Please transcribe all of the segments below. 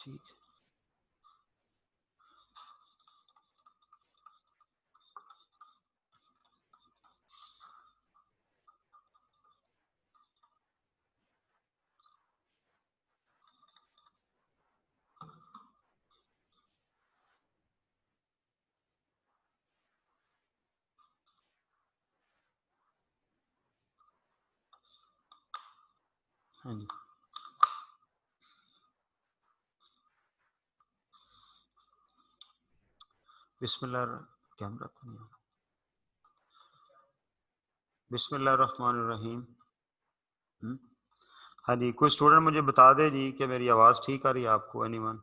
ठीक। हाँ जी, बिस्मिल्लाह। कैमरा तो नहीं, बिस्मिल्लाह रहमान रहीम। हाँ जी, कोई स्टूडेंट मुझे बता दे जी कि मेरी आवाज़ ठीक आ रही है आपको? एनीवन?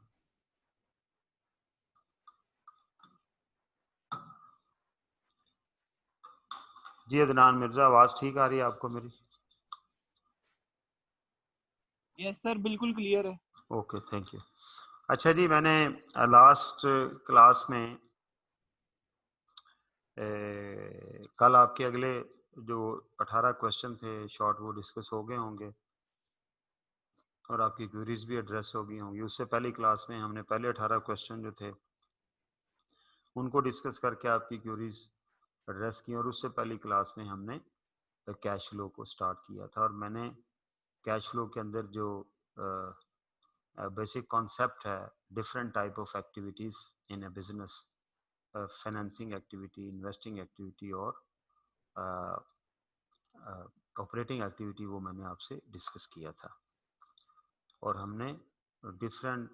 जी अदनान मिर्ज़ा, आवाज़ ठीक आ रही है आपको मेरी? यस सर, बिल्कुल क्लियर है। Okay, thank you. अच्छा जी, मैंने लास्ट क्लास में कल आपके अगले जो 18 क्वेश्चन थे शॉर्ट, वो डिस्कस हो गए होंगे और आपकी क्वेरीज भी एड्रेस हो गई होंगी। उससे पहली क्लास में हमने पहले 18 क्वेश्चन जो थे उनको डिस्कस करके आपकी क्वेरीज एड्रेस की, और उससे पहली क्लास में हमने कैश फ्लो को स्टार्ट किया था। और मैंने कैश फ्लो के अंदर जो बेसिक कॉन्सेप्ट है, different type of activities in A business, financing activity, investing activity और ऑपरेटिंग एक्टिविटी, वो मैंने आपसे डिस्कस किया था। और हमने डिफरेंट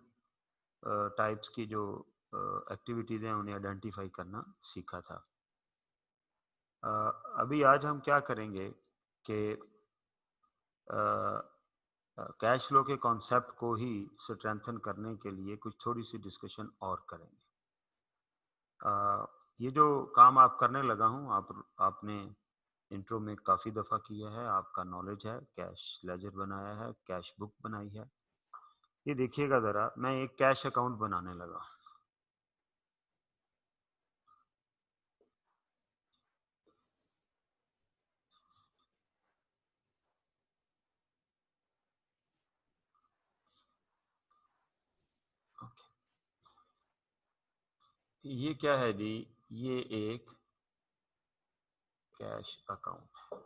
टाइप्स की जो एक्टिविटीज़ हैं उन्हें आइडेंटिफाई करना सीखा था। अभी आज हम क्या करेंगे कि कैश फ्लो के कॉन्सेप्ट को ही स्ट्रेंथन करने के लिए कुछ थोड़ी सी डिस्कशन और करेंगे। ये जो काम आप करने लगा हूँ, आपने इंट्रो में काफ़ी दफ़ा किया है, आपका नॉलेज है, कैश लेजर बनाया है, कैश बुक बनाई है। ये देखिएगा ज़रा, मैं एक कैश अकाउंट बनाने लगा। ये क्या है जी? ये एक कैश अकाउंट है,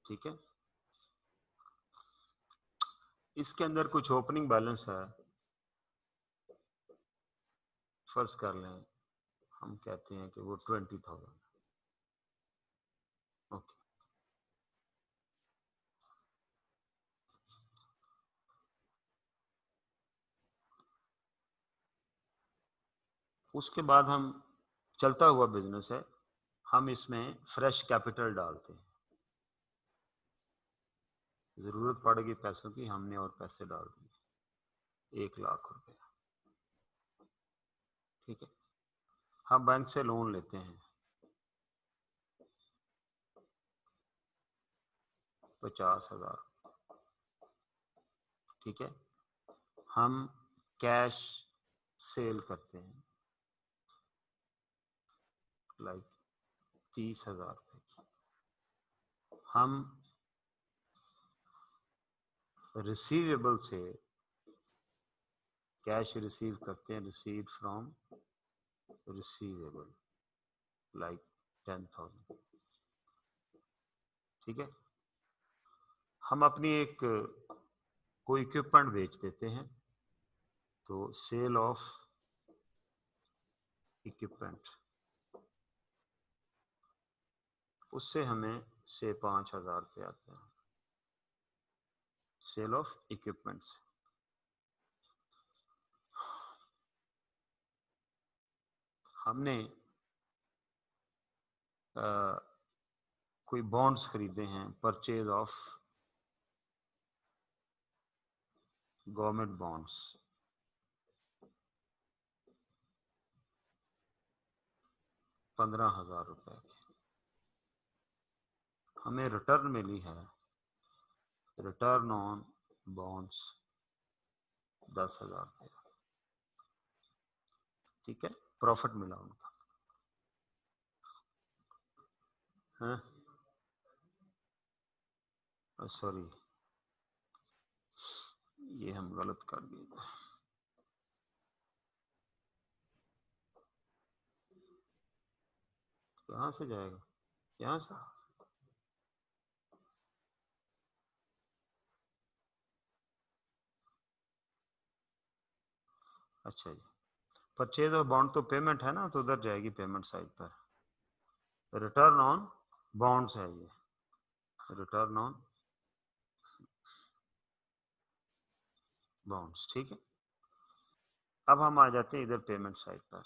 ठीक है। इसके अंदर कुछ ओपनिंग बैलेंस है, फर्ज कर लें हम कहते हैं कि वो 20,000। ओके, उसके बाद हम, चलता हुआ बिजनेस है, हम इसमें फ्रेश कैपिटल डालते हैं। ज़रूरत पड़ेगी पैसों की, हमने और पैसे डाल दिए 1,00,000 रुपए, ठीक है। हम बैंक से लोन लेते हैं 50,000, ठीक है। हम कैश सेल करते हैं लाइक 30,000 रुपए। हम रिसीवेबल से कैश रिसीव करते हैं, रिसीव फ्रॉम रिसीवेबल लाइक 10,000, ठीक है। हम अपनी एक कोई इक्विपमेंट बेच देते हैं, तो सेल ऑफ इक्विपमेंट, उससे हमें से 5,000 रुपये आते हैं, सेल ऑफ इक्विपमेंट्स। हमने कोई बॉन्ड्स खरीदे हैं, परचेज ऑफ गवर्नमेंट बॉन्ड्स, 15,000 रुपए की। हमें रिटर्न मिली है, रिटर्न ऑन बॉन्ड्स 10,000 रुपये, ठीक है। प्रॉफिट मिला उनका है, सॉरी ये हम गलत कर दिए थे। कहाँ से जाएगा? यहाँ से। अच्छा जी, परचेज ऑफ बॉन्ड तो पेमेंट है ना, तो उधर जाएगी पेमेंट साइड पर। रिटर्न ऑन बॉन्ड्स है ये, रिटर्न ऑन बॉन्ड्स, ठीक है। अब हम आ जाते हैं इधर पेमेंट साइड पर।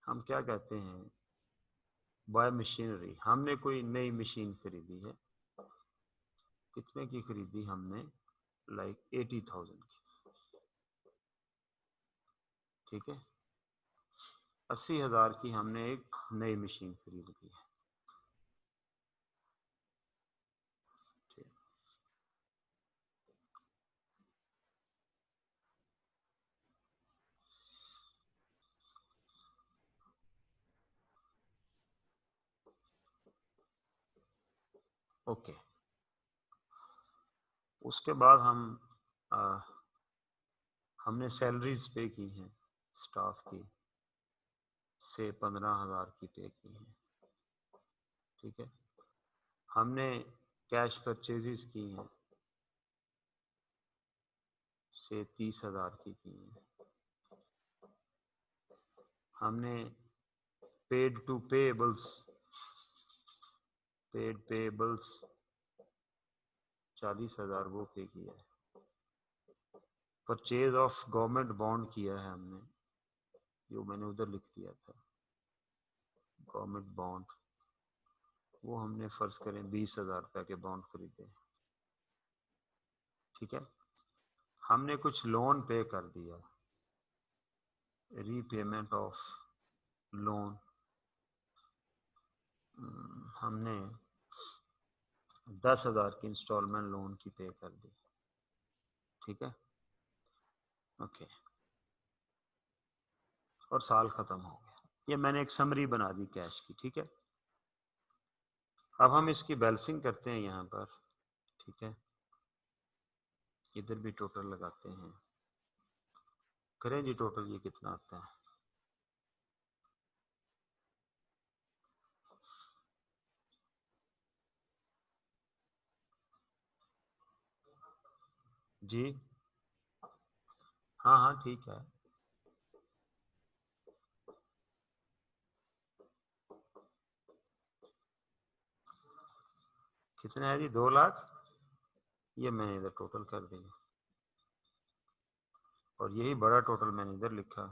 हम क्या कहते हैं, बाय मशीनरी, हमने कोई नई मशीन खरीदी है। कितने की खरीदी हमने? लाइक 80,000 की, ठीक है। 80,000 की हमने एक नई मशीन खरीद ली है, ठीक। ओके, उसके बाद हमने सैलरीज पे की हैं स्टाफ की, से 15,000 की पे की हैं, ठीक है। हमने कैश परचेजेस की हैं, से 30,000 की हैं। हमने paid to payables, paid payables 40,000 वो पे किया है। परचेज ऑफ गवर्नमेंट बॉन्ड किया है हमने, जो मैंने उधर लिख दिया था, गवर्नमेंट बॉन्ड, वो हमने फर्ज करें 20,000 रुपये के बॉन्ड खरीदे, ठीक है। हमने कुछ लोन पे कर दिया, रीपेमेंट ऑफ लोन, हमने 10,000 की इंस्टॉलमेंट लोन की पे कर दी, ठीक है। ओके, और साल खत्म हो गया। ये मैंने एक समरी बना दी कैश की, ठीक है। अब हम इसकी बैलेंसिंग करते हैं यहाँ पर, ठीक है। इधर भी टोटल लगाते हैं, करें जी टोटल ये कितना आता है। जी हाँ हाँ ठीक है। कितने है जी? 2 लाख। ये मैंने इधर टोटल कर दिया, और यही बड़ा टोटल मैंने इधर लिखा,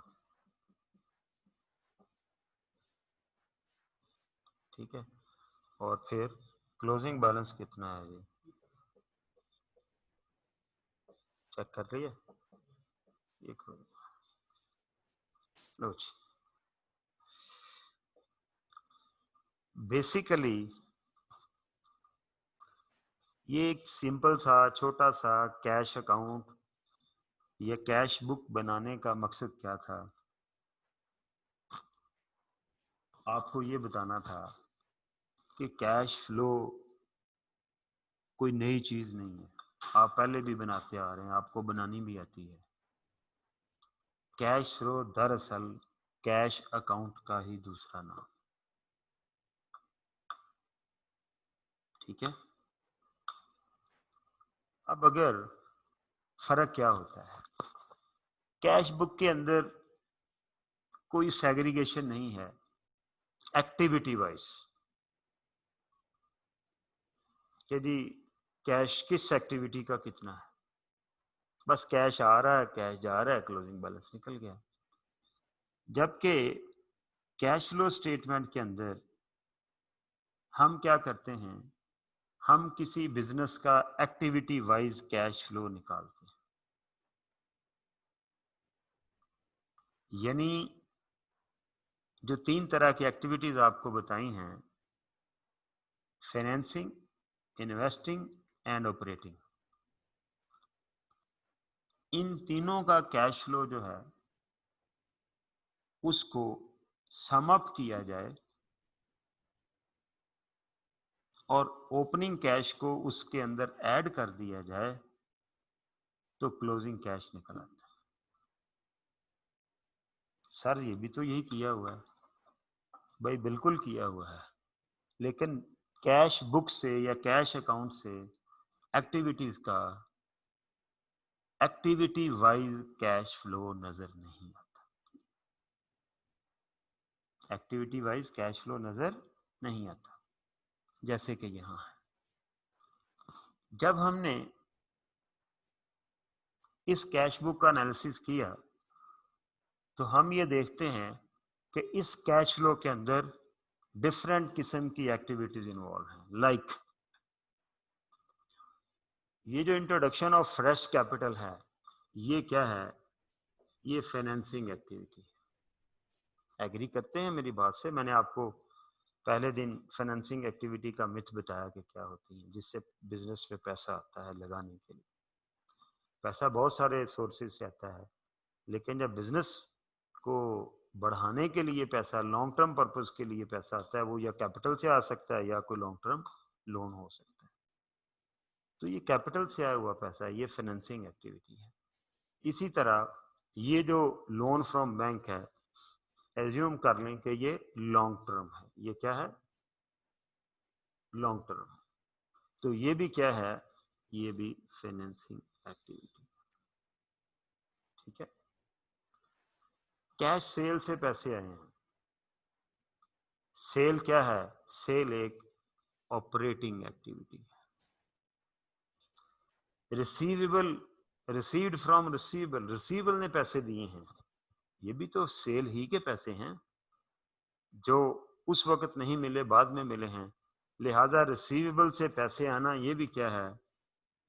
ठीक है। और फिर क्लोजिंग बैलेंस कितना है जी, चेक कर लिया? ये लो जी, बेसिकली ये एक सिंपल सा छोटा सा कैश अकाउंट या कैश बुक बनाने का मकसद क्या था, आपको ये बताना था कि कैश फ्लो कोई नई चीज नहीं है, आप पहले भी बनाते आ रहे हैं, आपको बनानी भी आती है। कैश फ्लो दरअसल कैश अकाउंट का ही दूसरा नाम, ठीक है। अब अगर फर्क क्या होता है, कैश बुक के अंदर कोई सेग्रीगेशन नहीं है एक्टिविटी वाइज, कि जी कैश किस एक्टिविटी का कितना है, बस कैश आ रहा है, कैश जा रहा है, क्लोजिंग बैलेंस निकल गया। जबकि कैश फ्लो स्टेटमेंट के अंदर हम क्या करते हैं, हम किसी बिजनेस का एक्टिविटी वाइज कैश फ्लो निकालते हैं। यानी जो 3 तरह की एक्टिविटीज आपको बताई हैं, फाइनेंसिंग, इन्वेस्टिंग एंड ऑपरेटिंग, इन तीनों का कैश फ्लो जो है उसको सम अप किया जाए और ओपनिंग कैश को उसके अंदर ऐड कर दिया जाए तो क्लोजिंग कैश निकल आता है। सर ये भी तो यही किया हुआ है। भाई बिल्कुल किया हुआ है, लेकिन कैश बुक से या कैश अकाउंट से एक्टिविटीज का एक्टिविटी वाइज कैश फ्लो नजर नहीं आता। एक्टिविटी वाइज कैश फ्लो नजर नहीं आता। जैसे कि यहां है, जब हमने इस कैश बुक का एनालिसिस किया तो हम ये देखते हैं कि इस कैश फ्लो के अंदर डिफरेंट किस्म की एक्टिविटीज इन्वॉल्व हैं। लाइक ये जो इंट्रोडक्शन ऑफ फ्रेश कैपिटल है, ये क्या है? ये फाइनेंसिंग एक्टिविटी। एग्री करते हैं मेरी बात से? मैंने आपको पहले दिन फाइनेंसिंग एक्टिविटी का मिथ बताया कि क्या होती है, जिससे बिजनेस पे पैसा आता है लगाने के लिए। पैसा बहुत सारे सोर्सेज से आता है, लेकिन जब बिजनेस को बढ़ाने के लिए पैसा, लॉन्ग टर्म पर्पस के लिए पैसा आता है, वो या कैपिटल से आ सकता है या कोई लॉन्ग टर्म लोन हो सकता है। तो ये कैपिटल से आया हुआ पैसा है, ये फाइनेंसिंग एक्टिविटी है। इसी तरह ये जो लोन फ्रॉम बैंक है, एज्यूम कर लें कि ये लॉन्ग टर्म है। ये क्या है? Long term. तो ये भी क्या है? ये भी फाइनेंसिंग एक्टिविटी। ठीक है। कैश सेल से पैसे आए हैं। सेल क्या है? सेल एक ऑपरेटिंग एक्टिविटी है। Receivable, received from receivable, receivable ने पैसे दिए हैं, ये भी तो सेल ही के पैसे हैं, जो उस वक्त नहीं मिले, बाद में मिले हैं। लिहाजा रिसीवेबल से पैसे आना, ये भी क्या है?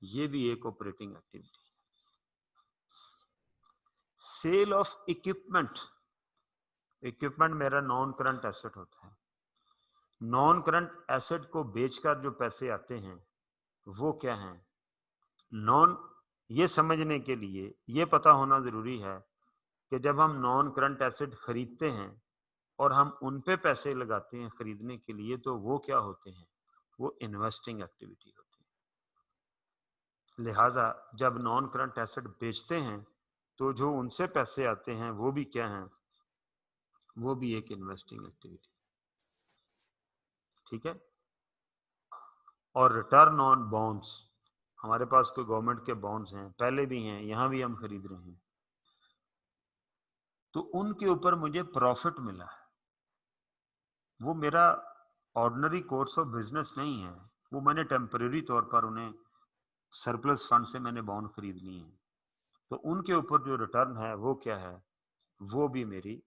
ये भी एक operating activity. Sale of equipment, equipment मेरा नॉन करंट एसेट होता है। नॉन करंट एसेट को बेचकर जो पैसे आते हैं वो क्या है? नॉन, ये समझने के लिए ये पता होना जरूरी है कि जब हम नॉन करंट एसेट खरीदते हैं और हम उन पे पैसे लगाते हैं खरीदने के लिए, तो वो क्या होते हैं? वो इन्वेस्टिंग एक्टिविटी होती है। लिहाजा जब नॉन करंट एसेट बेचते हैं तो जो उनसे पैसे आते हैं वो भी क्या हैं? वो भी एक इन्वेस्टिंग एक्टिविटी। ठीक है। और रिटर्न ऑन बॉन्ड्स, हमारे पास कोई गवर्नमेंट के बॉन्ड्स हैं, पहले भी हैं, यहां भी हम खरीद रहे हैं, तो उनके ऊपर मुझे प्रॉफिट मिला है। वो मेरा ऑर्डिनरी कोर्स ऑफ बिजनेस नहीं है, वो मैंने टेम्परेरी तौर पर उन्हें सरप्लस फंड से मैंने बॉन्ड खरीद लिए हैं, तो उनके ऊपर जो रिटर्न है वो क्या है? वो भी मेरी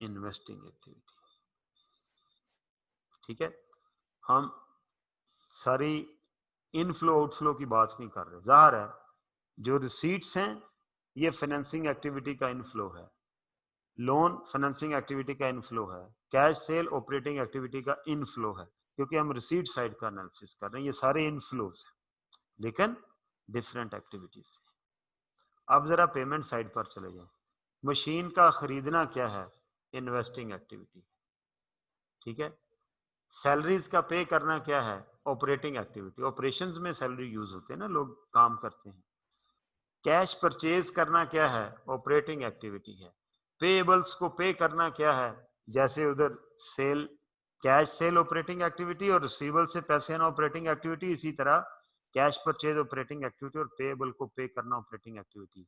इन्वेस्टिंग एक्टिविटी। ठीक है। हम सारी इनफ्लो आउटफ्लो की बात नहीं कर रहे। जाहिर है जो रिसीट्स हैं ये फाइनेंसिंग एक्टिविटी का इनफ्लो है, लोन फाइनेंसिंग एक्टिविटी का इनफ्लो है, कैश सेल ऑपरेटिंग एक्टिविटी का इनफ्लो है, क्योंकि हम रिसीट साइड का एनालिसिस कर रहे हैं। ये सारे इनफ्लोज हैं, लेकिन डिफरेंट एक्टिविटीज से। अब जरा पेमेंट साइड पर चले जाएं। मशीन का खरीदना क्या है? Investing activity. ठीक है। सैलरीज का पे करना क्या है? Operating activity. ऑपरेशंस में सैलरी यूज होते हैं ना, लोग काम करते हैं। कैश परचेज करना क्या है? ऑपरेटिंग एक्टिविटी है। पेएबल्स को पे करना क्या है? जैसे उधर sale, cash sale operating activity और रिसीवेबल से पैसे आना ऑपरेटिंग एक्टिविटी, इसी तरह कैश परचेज ऑपरेटिंग एक्टिविटी और पेएबल को पे करना operating activity.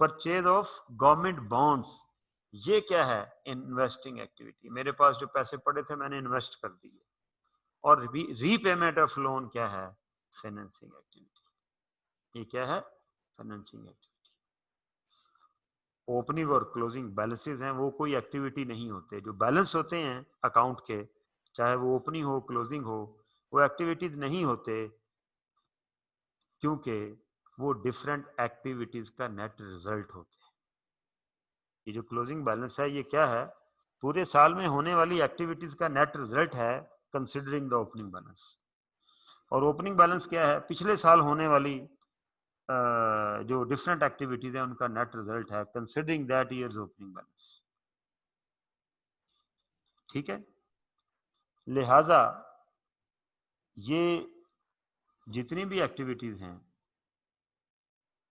Purchase of government bonds, ये क्या है? Investing activity. मेरे पास जो पैसे पड़े थे मैंने इन्वेस्ट कर दिए। और रीपेमेंट ऑफ लोन क्या है? Financing activity. ये क्या है? Financing activity. ओपनिंग और क्लोजिंग बैलेंसेस हैं, वो कोई एक्टिविटी नहीं होते। जो बैलेंस होते हैं अकाउंट के, चाहे वो ओपनिंग हो क्लोजिंग हो, वो एक्टिविटीज नहीं होते, क्योंकि वो डिफरेंट एक्टिविटीज का नेट रिजल्ट होते हैं। ये जो क्लोजिंग बैलेंस है ये क्या है? पूरे साल में होने वाली एक्टिविटीज का नेट रिजल्ट है, कंसिडरिंग द ओपनिंग बैलेंस। और ओपनिंग बैलेंस क्या है? पिछले साल होने वाली जो डिफरेंट एक्टिविटीज है उनका नेट रिजल्ट है, considering that years opening balance. ठीक है। लिहाजा ये जितनी भी एक्टिविटीज हैं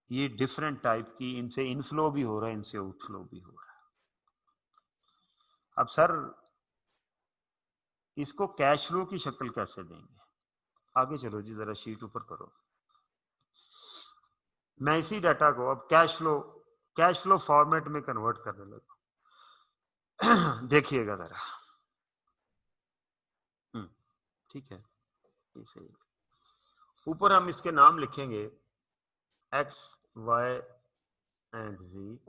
ये डिफरेंट टाइप की, इनसे इनफ्लो भी हो रहा है, इनसे आउटफ्लो भी हो रहा है। अब सर इसको कैश फ्लो की शक्ल कैसे देंगे? आगे चलो जी, जरा शीट ऊपर करो। मैं इसी डाटा को अब कैश फ्लो फॉर्मेट में कन्वर्ट करने लगा। देखिएगा जरा। ठीक है, ये सही। ऊपर हम इसके नाम लिखेंगे X Y and G,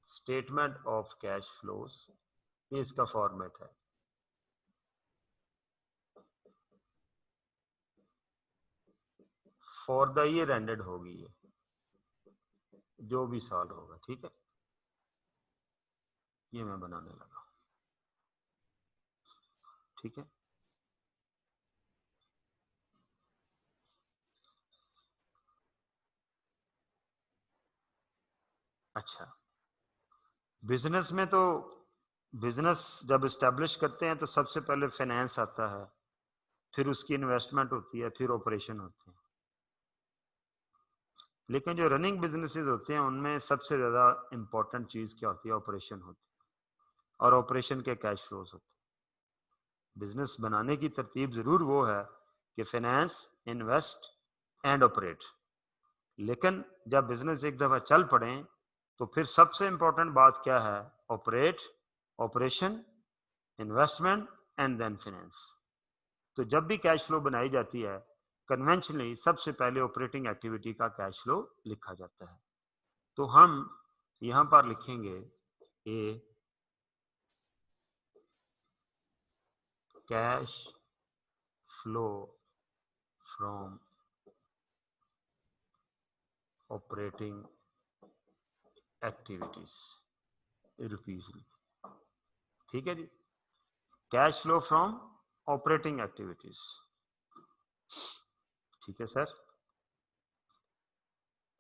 statement of cash flows, ये इसका फॉर्मेट है। फॉर द ईयर एंडेड होगी ये, जो भी साल होगा, ठीक है। ये मैं बनाने लगा, ठीक है। अच्छा, बिजनेस में तो बिजनेस जब इस्टेब्लिश करते हैं तो सबसे पहले फाइनेंस आता है, फिर उसकी इन्वेस्टमेंट होती है, फिर ऑपरेशन होती है। लेकिन जो रनिंग बिजनेसेस होते हैं उनमें सबसे ज़्यादा इंपॉर्टेंट चीज़ क्या होती है? ऑपरेशन होती है, और ऑपरेशन के कैश फ्लोज होते हैं। बिजनेस बनाने की तरतीब ज़रूर वो है कि फाइनेंस, इन्वेस्ट एंड ऑपरेट। लेकिन जब बिजनेस एक दफ़ा चल पड़े तो फिर सबसे इंपॉर्टेंट बात क्या है? Operate, operation, investment and then finance. तो जब भी कैश फ्लो बनाई जाती है, कन्वेंशनली सबसे पहले ऑपरेटिंग एक्टिविटी का कैश फ्लो लिखा जाता है। तो हम यहां पर लिखेंगे a cash flow from operating activities rupees, ठीक है जी। Cash flow from operating activities, ठीक है सर।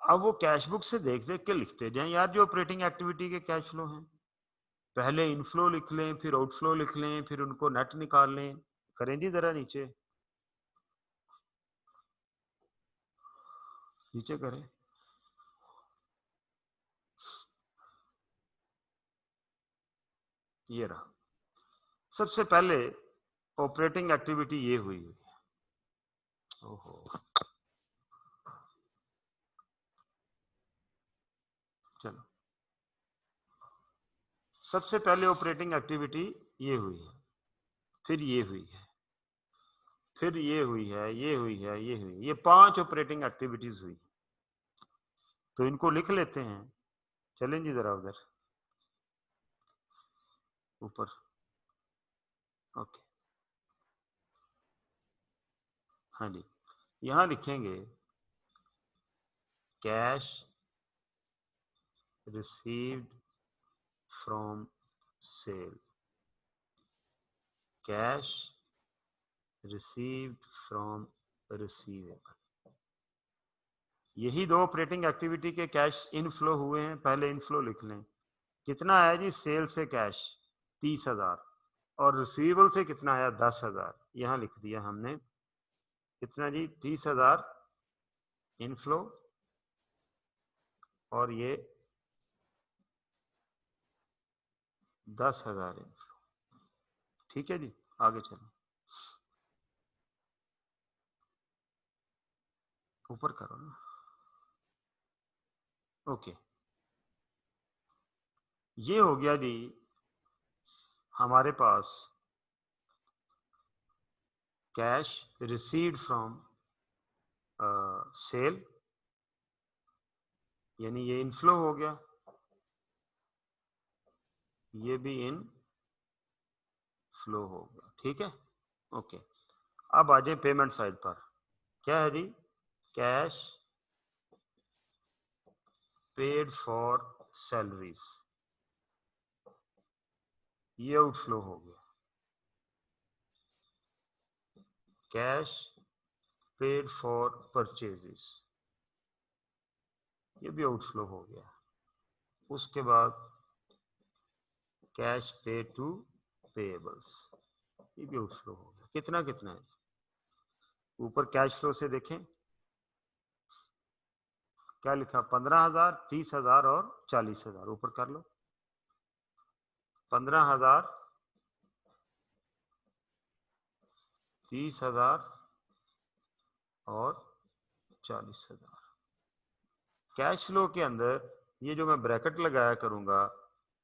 अब वो कैश बुक से देख देख के लिखते जाएं यार, जो ऑपरेटिंग एक्टिविटी के कैश फ्लो हैं। पहले इनफ्लो लिख लें, फिर आउटफ्लो लिख लें, फिर उनको नेट निकाल लें। करें जी जरा, नीचे नीचे करें। ये रहा, सबसे पहले ऑपरेटिंग एक्टिविटी ये हुई। ओहो, चलो, सबसे पहले ऑपरेटिंग एक्टिविटी ये हुई है, फिर ये हुई है, फिर ये हुई है, ये हुई है, ये हुई, ये 5 ऑपरेटिंग एक्टिविटीज हुई। तो इनको लिख लेते हैं। चलें जी जरा उधर ऊपर। ओके, हाँ जी, यहां लिखेंगे cash received from sale, cash received from receivable. यही दो ऑपरेटिंग एक्टिविटी के कैश इनफ्लो हुए हैं। पहले इनफ्लो लिख लें, कितना आया जी? सेल से कैश 30,000, और रिसीवेबल से कितना आया? 10,000। यहां लिख दिया हमने, कितना जी? 30,000 इनफ्लो, और ये 10,000 इनफ्लो, ठीक है जी। आगे चलो, ऊपर करो ना। ओके, ये हो गया जी हमारे पास कैश रिसीव्ड फ्रॉम सेल, यानी ये इनफ्लो हो गया, ये भी इन फ्लो हो गया, ठीक है। ओके, अब आ जाए पेमेंट साइड पर। क्या है जी? कैश पेड फॉर सैलरीज, ये आउटफ्लो हो गया। कैश पेड फॉर परचेजेस, ये भी आउटफ्लो हो गया। उसके बाद कैश पे टू पेएबल्स, ये भी आउटफ्लो हो गया। कितना कितना है? ऊपर कैश फ्लो से देखें क्या लिखा? 15,000, 30,000 और 40,000। ऊपर कर लो, 15,000, 30,000 और 40,000। कैश फ्लो के अंदर ये जो मैं ब्रैकेट लगाया करूंगा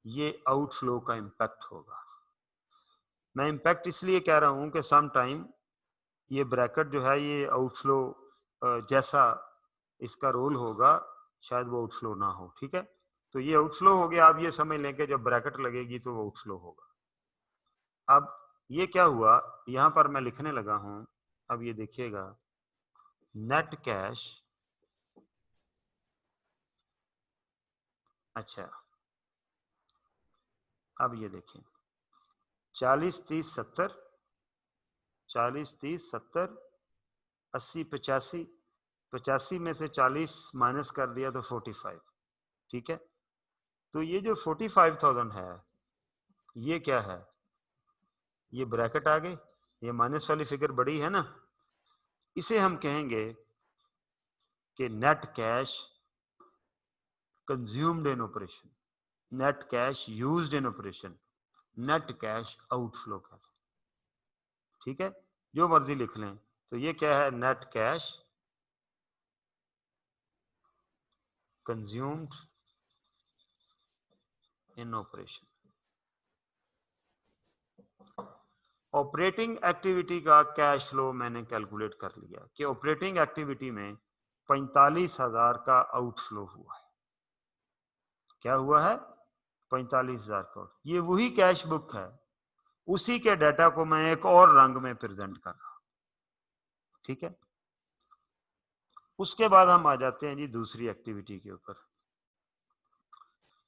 ये आउटफ्लो का इंपैक्ट होगा। मैं इंपैक्ट इसलिए कह रहा हूं कि सम टाइम ये ब्रैकेट जो है ये आउटफ्लो जैसा इसका रोल होगा, शायद वो आउटफ्लो ना हो। ठीक है, तो ये आउटफ्लो हो गया। आप ये समझ लें कि जब ब्रैकेट लगेगी तो वो आउटफ्लो होगा। अब ये क्या हुआ, यहां पर मैं लिखने लगा हूं, अब ये देखिएगा, नेट कैश, अच्छा अब ये देखें 40 30 70, 40 30 70 80 85, 85 में से 40 माइनस कर दिया तो 45। ठीक है, तो ये जो 45,000 है ये क्या है, ये ब्रैकेट आ गई, ये माइनस वाली फिगर बड़ी है ना, इसे हम कहेंगे कि net cash consumed in operation, net cash used in operation, net cash outflow का। ठीक है, जो मर्जी लिख लें, तो ये क्या है, नेट कैश कंज्यूम्ड इन ऑपरेशन। ऑपरेटिंग एक्टिविटी का कैश फ्लो मैंने कैलकुलेट कर लिया कि ऑपरेटिंग एक्टिविटी में 45,000 का आउटफ्लो हुआ है। क्या हुआ है, 45,000 का। ये वही कैश बुक है, उसी के डाटा को मैं एक और रंग में प्रेजेंट कर रहा हूं। ठीक है, उसके बाद हम आ जाते हैं जी दूसरी एक्टिविटी के ऊपर।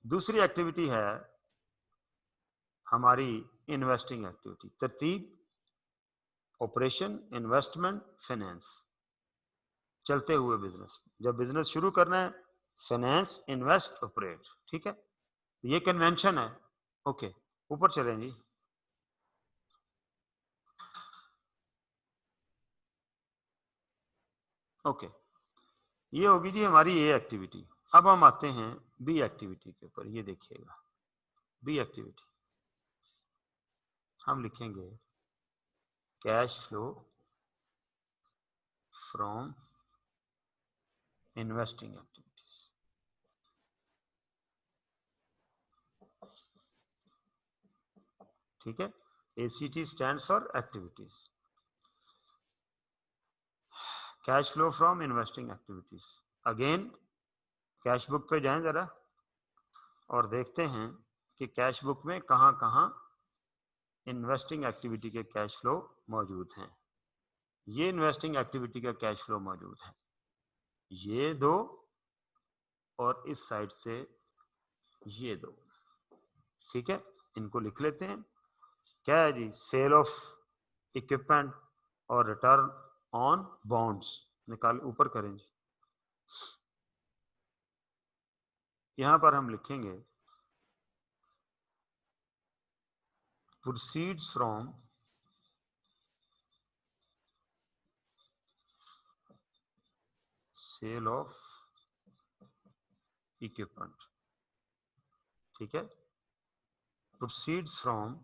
दूसरी एक्टिविटी है हमारी इन्वेस्टिंग एक्टिविटी, तरतीब, ऑपरेशन, इन्वेस्टमेंट, फाइनेंस, चलते हुए बिजनेस। जब बिजनेस शुरू करना है, फाइनेंस, इन्वेस्ट, ऑपरेट। ठीक है, ये कन्वेंशन है। ओके, ऊपर चलें जी। ओके, ये होगी जी हमारी ए एक्टिविटी। अब हम आते हैं बी एक्टिविटी के ऊपर। ये देखिएगा, बी एक्टिविटी हम लिखेंगे cash flow from investing activities. ठीक है, ACT stands for activities, cash flow from investing activities. Again cash book पे जाएं जरा और देखते हैं कि कैश बुक में कहां कहां इन्वेस्टिंग एक्टिविटी के कैश फ्लो मौजूद हैं। ये इन्वेस्टिंग एक्टिविटी का कैश फ्लो मौजूद है, ये दो, और इस साइड से ये दो। ठीक है, इनको लिख लेते हैं। क्या है जी, सेल ऑफ इक्विपमेंट और रिटर्न ऑन बॉन्ड्स, निकाल ऊपर करें जी। यहां पर हम लिखेंगे proceeds from sale of equipment. ठीक है, proceeds from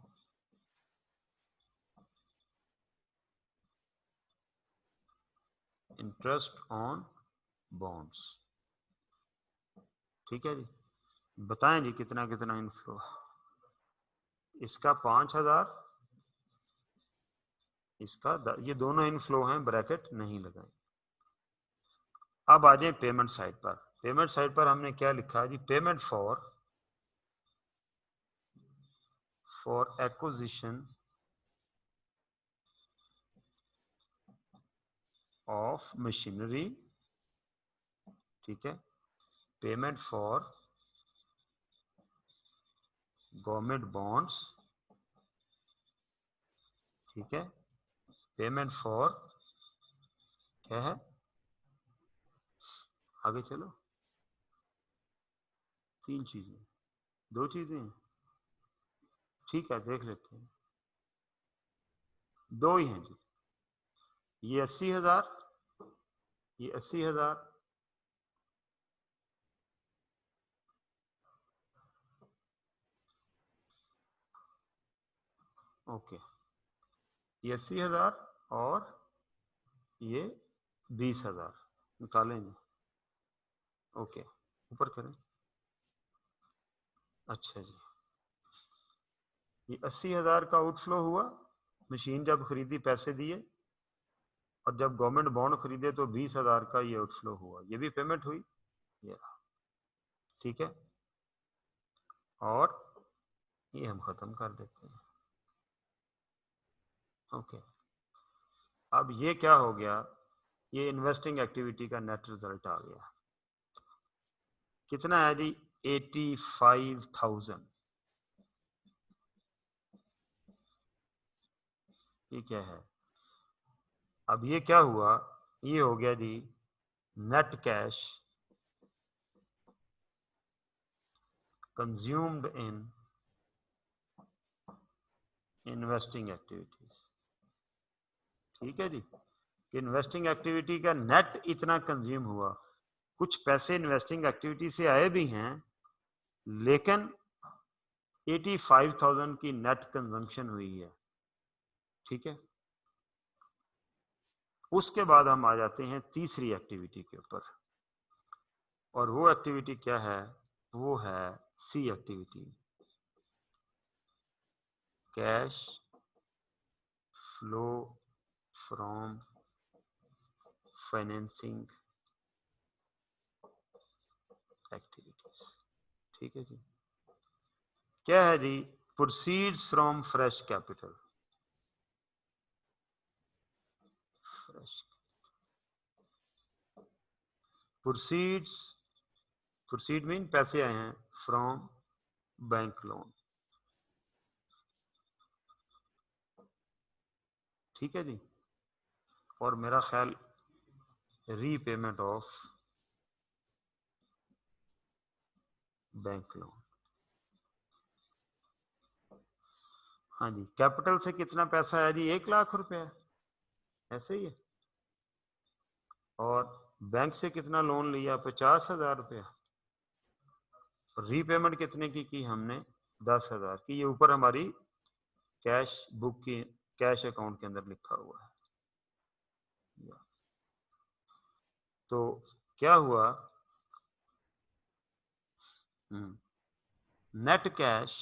interest on bonds. ठीक है जी, बताएं जी कितना कितना इनफ्लो। इसका 5,000, इसका ये दोनों इनफ्लो हैं, ब्रैकेट नहीं लगाए। अब आ जाए पेमेंट साइड पर। पेमेंट साइड पर हमने क्या लिखा है जी, payment for acquisition of machinery. ठीक है, पेमेंट फॉर गवर्नमेंट बॉन्ड्स। ठीक है, पेमेंट फॉर क्या है, आगे चलो, तीन चीजें, दो चीजें, ठीक है देख लेते हैं, दो ही हैं जी। ये 80,000, ये 80,000, ओके, ये 80,000 और ये 20,000 निकालेंगे। ओके, ऊपर करें। अच्छा जी, ये 80,000 का आउटफ्लो हुआ, मशीन जब खरीदी पैसे दिए, और जब गवर्नमेंट बॉन्ड खरीदे तो 20,000 का ये आउटफ्लो हुआ, ये भी पेमेंट हुई, ये ठीक है। और ये हम खत्म कर देते हैं। ओके, अब ये क्या हो गया, ये इन्वेस्टिंग एक्टिविटी का नेट रिजल्ट आ गया। कितना है जी? 85,000। ये क्या है? अब ये क्या हुआ, ये हो गया जी net cash consumed in investing activities. ठीक है जी, कि इन्वेस्टिंग एक्टिविटी का नेट इतना कंज्यूम हुआ। कुछ पैसे इन्वेस्टिंग एक्टिविटी से आए भी हैं, लेकिन 85,000 की नेट कंजम्पशन हुई है। ठीक है, उसके बाद हम आ जाते हैं तीसरी एक्टिविटी के ऊपर, और वो एक्टिविटी क्या है? वो है C activity, cash flow from financing activities. ठीक है जी, क्या है जी? Proceeds from fresh capital. Fresh proceeds, proceed mean पैसे आए हैं, फ्रॉम बैंक लोन। ठीक है जी, और मेरा ख्याल रीपेमेंट ऑफ बैंक लोन। हाँ जी, कैपिटल से कितना पैसा है जी? 1 लाख रुपया, ऐसे ही है। और बैंक से कितना लोन लिया? 50,000 रुपया। रीपेमेंट कितने की हमने? 10,000 की। ये ऊपर हमारी कैश बुक की, कैश अकाउंट के अंदर लिखा हुआ है। तो क्या हुआ, net cash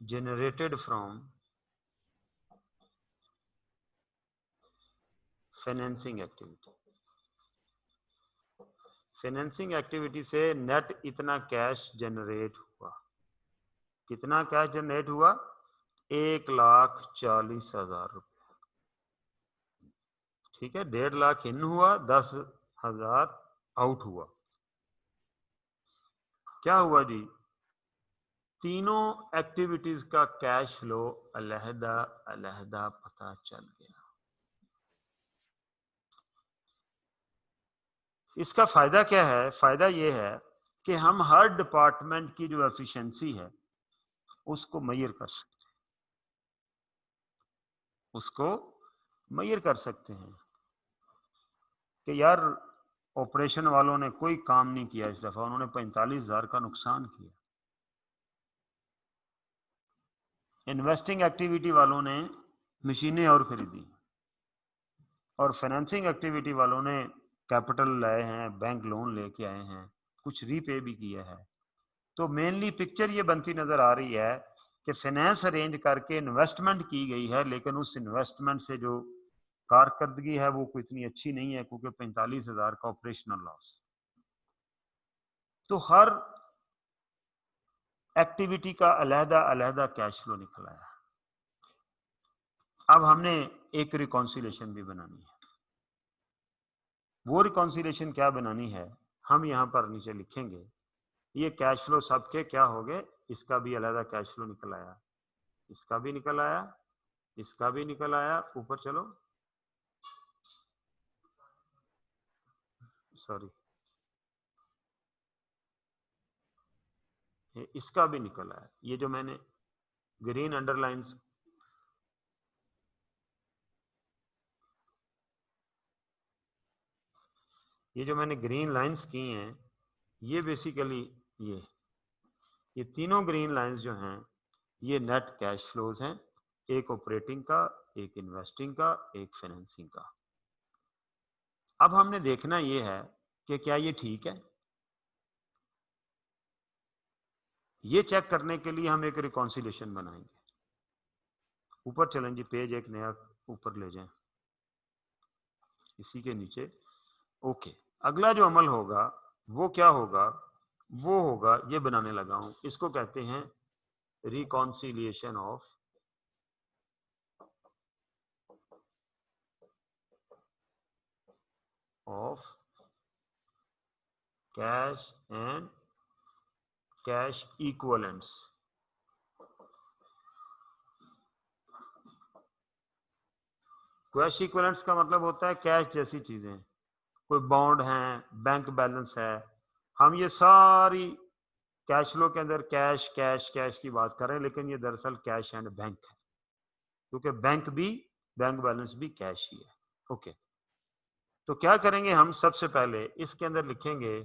generated from financing activity. Financing activity से नेट इतना कैश जनरेट हुआ। कितना कैश जनरेट हुआ? 1,40,000 रुपया। ठीक है, 1.5 लाख इन हुआ, 10,000 आउट हुआ। क्या हुआ जी? तीनों एक्टिविटीज का कैश फ्लो अलहदा अलहदा पता चल गया। इसका फायदा क्या है? फायदा यह है कि हम हर डिपार्टमेंट की जो एफिशिएंसी है उसको मेजर कर सकते हैं, उसको मेजर कर सकते हैं कि यार ऑपरेशन वालों ने कोई काम नहीं किया इस दफा, उन्होंने 45,000 का नुकसान किया। इन्वेस्टिंग एक्टिविटी वालों ने मशीनें और खरीदी, और फाइनेंसिंग एक्टिविटी वालों ने कैपिटल लाए हैं, बैंक लोन लेके आए हैं, कुछ रीपे भी किया है। तो मेनली पिक्चर ये बनती नजर आ रही है कि फाइनेंस अरेंज करके इन्वेस्टमेंट की गई है, लेकिन उस इन्वेस्टमेंट से जो कारकर्दगी है वो कोई इतनी अच्छी नहीं है, क्योंकि 45,000 का ऑपरेशनल लॉस। तो हर एक्टिविटी का अलहदा अलहदा कैश फ्लो निकला है। अब हमने एक रिकॉन्सिलेशन भी बनानी है। वो रिकॉन्सिलेशन क्या बनानी है, हम यहां पर नीचे लिखेंगे। ये कैश फ्लो सबके क्या हो गए, इसका भी अलहदा कैश फ्लो निकल आया, इसका भी निकल आया, इसका भी निकल आया। ऊपर चलो, सॉरी, इसका भी निकल आया। ये जो मैंने ग्रीन अंडरलाइंस, ये जो मैंने ग्रीन लाइंस की हैं, ये बेसिकली ये तीनों ग्रीन लाइंस जो हैं ये नेट कैश फ्लोज हैं, एक ऑपरेटिंग का, एक इन्वेस्टिंग का, एक फाइनेंसिंग का। अब हमने देखना ये है कि क्या ये ठीक है। ये चेक करने के लिए हम एक रिकॉन्सिलेशन बनाएंगे। ऊपर चलें जी, पेज एक नया ऊपर ले जाएं, इसी के नीचे। ओके, अगला जो अमल होगा वो क्या होगा, वो होगा, ये बनाने लगा हूं, इसको कहते हैं reconciliation of cash and cash equivalents. Cash equivalents का मतलब होता है कैश जैसी चीजें, कोई बॉन्ड है, बैंक बैलेंस है। हम ये सारी कैश फ्लो के अंदर कैश कैश कैश की बात कर रहे हैं, लेकिन ये दरअसल कैश एंड बैंक है, क्योंकि बैंक बैलेंस भी कैश ही है। ओके, तो क्या करेंगे हम, सबसे पहले इसके अंदर लिखेंगे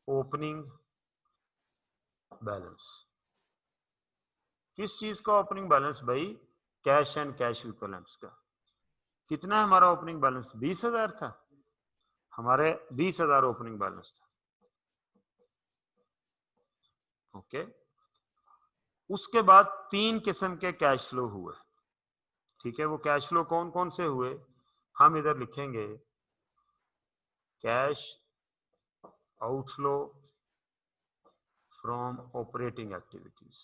ओपनिंग बैलेंस। किस चीज का ओपनिंग बैलेंस भाई? कैश एंड कैश इक्विवेलेंट्स का। कितना है हमारा ओपनिंग बैलेंस? 20,000 था हमारे, 20,000 ओपनिंग बैलेंस था। ओके, उसके बाद 3 किस्म के कैश फ्लो हुए। ठीक है, वो कैश फ्लो कौन कौन से हुए? हम इधर लिखेंगे cash outflow from operating activities.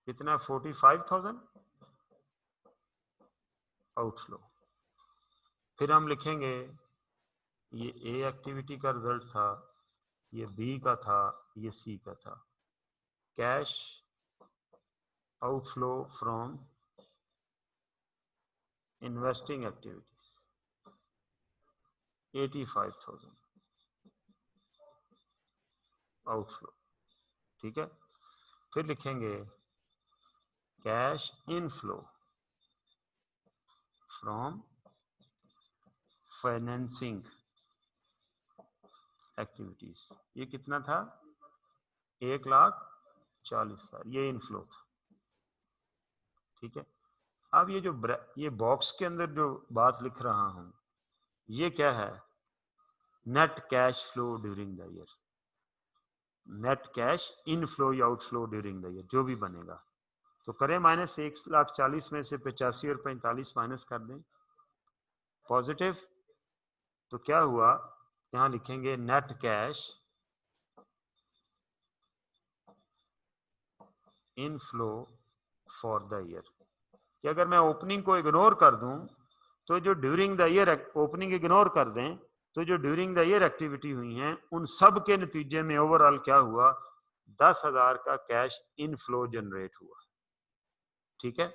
कितना? 45,000 आउटफ्लो। फिर हम लिखेंगे ये ए एक्टिविटी का रिजल्ट था, ये बी का था, ये सी का था। Cash outflow from investing activities 85,000 outflow. ठीक है, फिर लिखेंगे cash inflow from financing activities. ये कितना था? 1,40,000, ये इनफ्लो था। ठीक है, अब ये जो ये बॉक्स के अंदर जो बात लिख रहा हूं, ये क्या है? Net cash flow during the year. Net cash inflow या आउटफ्लो ड्यूरिंग द ईयर, जो भी बनेगा। तो करें माइनस, 1,40,000 में से 85 और 45 माइनस कर दें, पॉजिटिव। तो क्या हुआ, यहां लिखेंगे net cash inflow for the year. कि अगर मैं ओपनिंग को इग्नोर कर दूं, तो जो during the year, opening ignore कर दें, तो जो ड्यूरिंग द ईयर एक्टिविटी हुई हैं, उन सब के नतीजे में ओवरऑल क्या हुआ? 10,000 का कैश इनफ्लो जनरेट हुआ। ठीक है,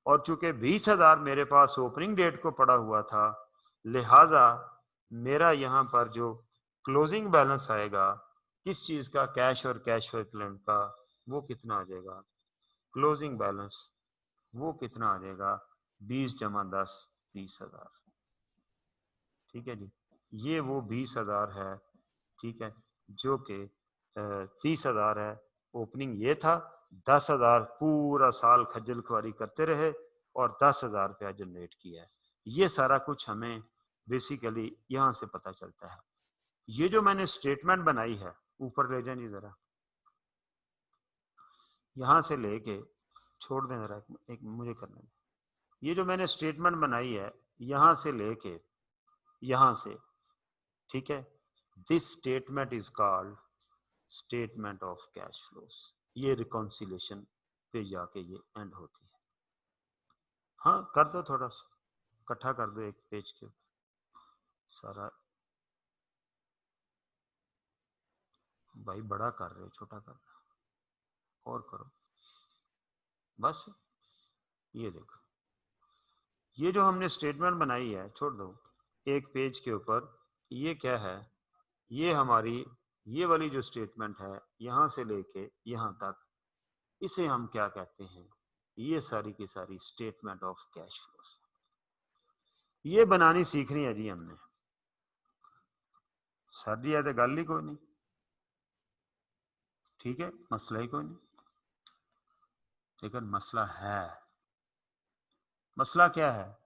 और चूंकि 20,000 मेरे पास ओपनिंग डेट को पड़ा हुआ था, लिहाजा मेरा यहां पर जो क्लोजिंग बैलेंस आएगा किस चीज का? कैश और कैश इक्विवेलेंट का, वो कितना आ जाएगा? क्लोजिंग बैलेंस वो कितना आ जाएगा? 20 जमा 10, 30,000। ठीक है जी, ये वो 20,000 है। ठीक है, जो कि 30,000 है। ओपनिंग ये था, 10,000 पूरा साल खज्जल खुआरी करते रहे और 10,000 रुपया जनरेट किया है। ये सारा कुछ हमें बेसिकली यहाँ से पता चलता है। ये जो मैंने स्टेटमेंट बनाई है, ऊपर ले जाइए जरा, यहाँ से लेके छोड़ दें जरा, एक मुझे करने दें। ये जो मैंने स्टेटमेंट बनाई है, यहाँ से लेके यहाँ से, ठीक है, this statement is called statement of cash flows. ये रिकॉन्सिलेशन पे जाके ये एंड होती है। हाँ, कर दो, थोड़ा सा इकट्ठा कर दो एक पेज के सारा। भाई बड़ा कर रहे हो, छोटा कर रहे हो, और करो बस। ये देखो, ये जो हमने स्टेटमेंट बनाई है, छोड़ दो, एक पेज के ऊपर, ये क्या है? ये हमारी ये वाली जो स्टेटमेंट है, यहां से लेके यहां तक, इसे हम क्या कहते हैं? ये सारी की सारी स्टेटमेंट ऑफ कैश फ्लोस। ये बनानी सीखनी है जी हमने। सर जी, तो गल ही कोई नहीं। ठीक है, मसला ही कोई नहीं। लेकिन मसला है, मसला क्या है?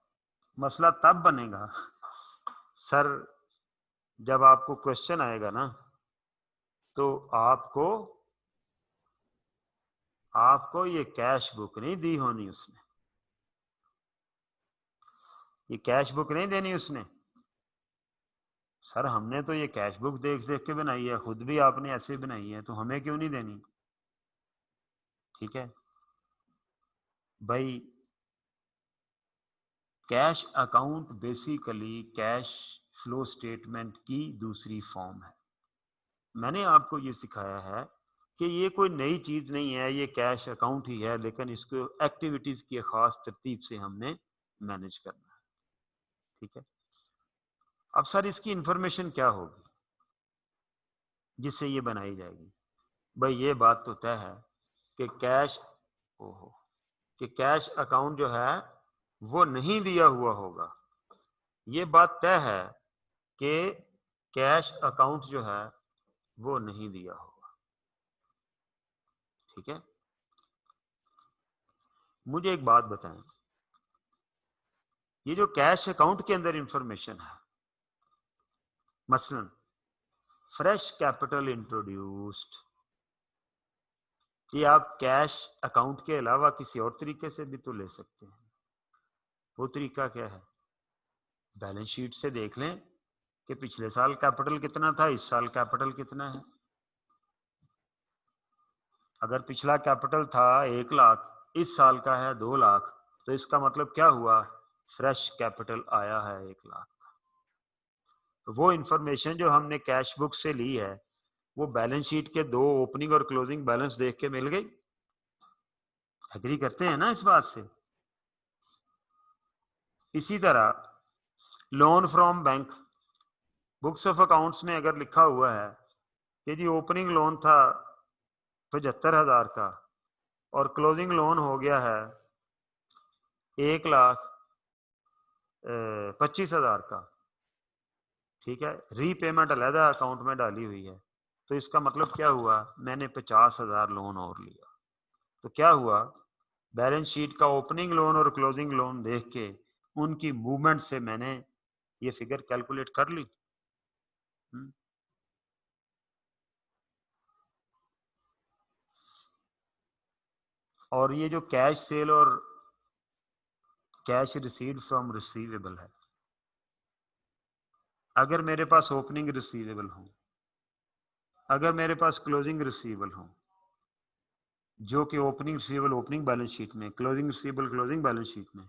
मसला तब बनेगा सर जब आपको क्वेश्चन आएगा ना, तो आपको ये कैश बुक नहीं दी होनी उसने, ये कैश बुक नहीं देनी उसने। सर हमने तो ये कैश बुक देख देख के बनाई है, खुद भी आपने ऐसे बनाई है, तो हमें क्यों नहीं देनी? ठीक है भाई, cash account basically cash flow statement की दूसरी फॉर्म है। मैंने आपको ये सिखाया है कि ये कोई नई चीज नहीं है, ये कैश अकाउंट ही है, लेकिन इसको एक्टिविटीज की खास तरतीब से हमने मैनेज करना है। ठीक है, अब सर इसकी इंफॉर्मेशन क्या होगी जिससे ये बनाई जाएगी? भाई ये बात तो तय है कि कैश, ओहो, कि कैश अकाउंट जो है वो नहीं दिया हुआ होगा। ये बात तय है कि कैश अकाउंट जो है वो नहीं दिया होगा। ठीक है, मुझे एक बात बताएं, ये जो कैश अकाउंट के अंदर इंफॉर्मेशन है, मसलन फ्रेश कैपिटल इंट्रोड्यूस्ड, ये आप कैश अकाउंट के अलावा किसी और तरीके से भी तो ले सकते हैं। वो तरीका क्या है? बैलेंस शीट से देख लें कि पिछले साल कैपिटल कितना था, इस साल कैपिटल कितना है। अगर पिछला कैपिटल था 1 लाख, इस साल का है 2 लाख, तो इसका मतलब क्या हुआ? फ्रेश कैपिटल आया है 1 लाख। तो वो इंफॉर्मेशन जो हमने कैश बुक से ली है, वो बैलेंस शीट के 2 ओपनिंग और क्लोजिंग बैलेंस देख के मिल गई। एग्री करते हैं ना इस बात से? इसी तरह loan from bank, books of accounts में अगर लिखा हुआ है कि जी ओपनिंग लोन था 75,000 का और क्लोजिंग लोन हो गया है 1,25,000 का, ठीक है, रीपेमेंट अलहदा अकाउंट में डाली हुई है, तो इसका मतलब क्या हुआ? मैंने 50,000 लोन और लिया। तो क्या हुआ? बैलेंस शीट का ओपनिंग लोन और क्लोजिंग लोन देख के उनकी मूवमेंट से मैंने ये फिगर कैलकुलेट कर ली। और ये जो कैश सेल और कैश रिसीव्ड फ्रॉम रिसीवेबल है, अगर मेरे पास ओपनिंग रिसीवेबल हो, अगर मेरे पास क्लोजिंग रिसीवेबल हो, जो कि opening receivable opening balance sheet में, closing receivable closing balance sheet में,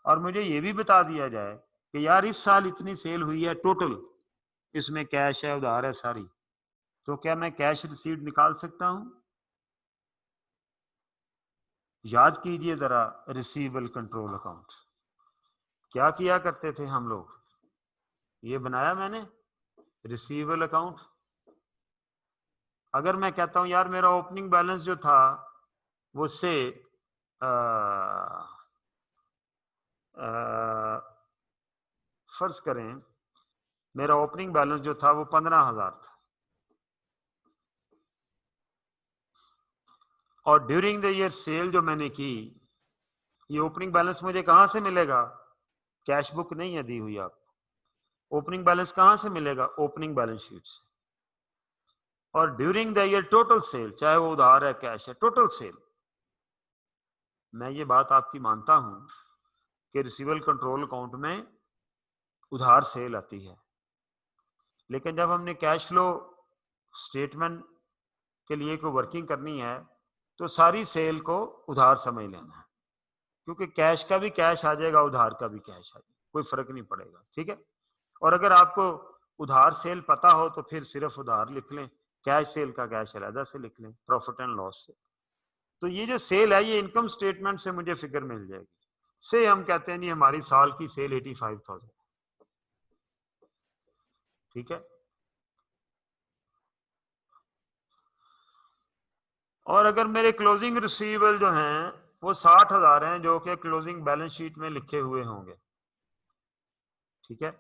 और मुझे ये भी बता दिया जाए कि यार इस साल इतनी सेल हुई है टोटल, इसमें कैश है उधार है सारी, तो क्या मैं कैश रिसीव्ड निकाल सकता हूं? याद कीजिए जरा, रिसीवेबल कंट्रोल अकाउंट क्या किया करते थे हम लोग? ये बनाया मैंने रिसीवेबल अकाउंट। अगर मैं कहता हूं यार मेरा ओपनिंग बैलेंस जो था वो से फर्ज करें मेरा ओपनिंग बैलेंस जो था वो 15,000 था, और ड्यूरिंग द ईयर सेल जो मैंने की, ये ओपनिंग बैलेंस मुझे कहां से मिलेगा? कैश बुक नहीं है दी हुई आपको, ओपनिंग बैलेंस कहां से मिलेगा? ओपनिंग बैलेंस शीट से। और during the year total sale, चाहे वो उधार है कैश है, टोटल सेल, मैं ये बात आपकी मानता हूं कि रिसीवेबल कंट्रोल अकाउंट में उधार सेल आती है, लेकिन जब हमने कैश फ्लो स्टेटमेंट के लिए कोई वर्किंग करनी है तो सारी सेल को उधार समझ लेना है, क्योंकि कैश का भी कैश आ जाएगा, उधार का भी कैश आ जाएगा, कोई फर्क नहीं पड़ेगा। ठीक है, और अगर आपको उधार सेल पता हो तो फिर सिर्फ उधार लिख लें, कैश सेल का कैश अलहदा से लिख लें प्रॉफिट एंड लॉस से। तो ये जो सेल है ये इनकम स्टेटमेंट से मुझे फिगर मिल जाएगी। से हम कहते हैं नहीं हमारी साल की सेल 85,000, ठीक है। और अगर मेरे क्लोजिंग रिसीवेबल जो हैं वो 60,000 हैं, जो कि क्लोजिंग बैलेंस शीट में लिखे हुए होंगे, ठीक है।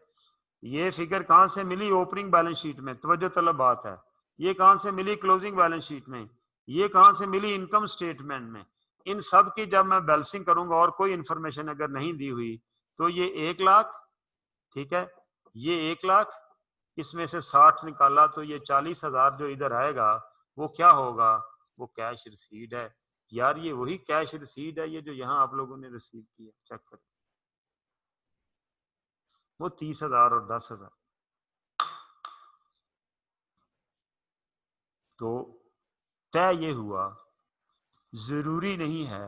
ये फिगर कहां से मिली? ओपनिंग बैलेंस शीट में। तवज्जो तलब बात है, ये कहां से मिली क्लोजिंग बैलेंस शीट में, ये कहां से मिली इनकम स्टेटमेंट में। इन सब की जब मैं बैलेंसिंग करूंगा और कोई इंफॉर्मेशन अगर नहीं दी हुई तो ये 1 लाख, ठीक है, ये 1 लाख, इसमें से 60 निकाला तो ये 40,000 जो इधर आएगा वो क्या होगा, वो कैश रिसीव्ड है। यार ये वही कैश रिसीव्ड है ये जो यहां आप लोगों ने रिसीव किया, चेक करें, वो 30,000 और 10,000। तो तय ये हुआ, जरूरी नहीं है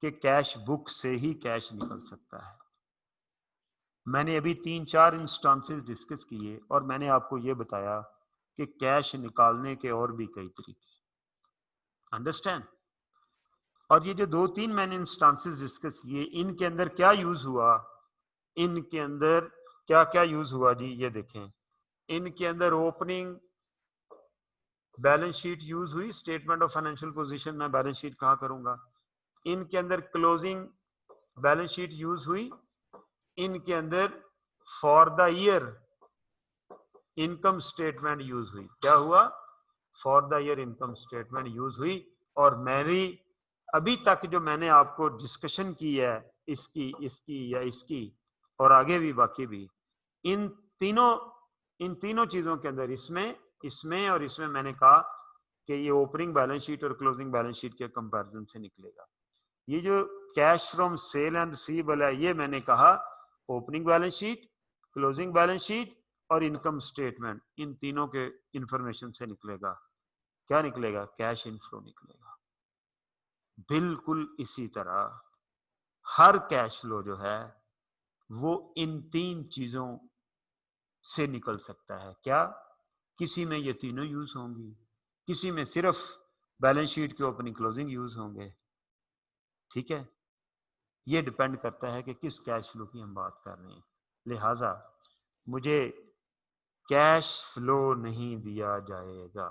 कि कैश बुक से ही कैश निकल सकता है। मैंने अभी 3-4 इंस्टांसेस डिस्कस किए और मैंने आपको ये बताया कि कैश निकालने के और भी कई तरीके, अंडरस्टैंड। और ये जो 2-3 मैंने इंस्टांसेस डिस्कस किए, इनके अंदर क्या यूज हुआ, इनके अंदर क्या क्या यूज हुआ जी, ये देखें। इनके अंदर ओपनिंग बैलेंस शीट यूज हुई, स्टेटमेंट ऑफ फाइनेंशियल पोजीशन में बैलेंस शीट कहां करूंगा। इनके अंदर क्लोजिंग बैलेंस शीट यूज हुई, इनके अंदर for the year income statement use हुई। क्या हुआ, for the year income statement use हुई। और मेरी अभी तक जो मैंने आपको डिस्कशन की है इसकी, इसकी या इसकी, और आगे भी बाकी भी, इन तीनों चीजों के अंदर, इसमें और इसमें मैंने कहा कि ये ओपनिंग बैलेंस शीट और क्लोजिंग बैलेंस शीट के कंपैरिजन से निकलेगा। ये जो cash from sale and receivable है, ये मैंने कहा opening balance sheet, closing balance sheet और इनकम स्टेटमेंट, इन तीनों के इंफॉर्मेशन से निकलेगा। क्या निकलेगा, कैश इनफ्लो निकलेगा। बिल्कुल इसी तरह हर कैश फ्लो जो है वो इन 3 चीजों से निकल सकता है। क्या, किसी में ये तीनों यूज होंगी, किसी में सिर्फ बैलेंस शीट के ओपनिंग क्लोजिंग यूज होंगे, ठीक है। ये डिपेंड करता है कि किस कैश फ्लो की हम बात कर रहे हैं। लिहाजा मुझे कैश फ्लो नहीं दिया जाएगा,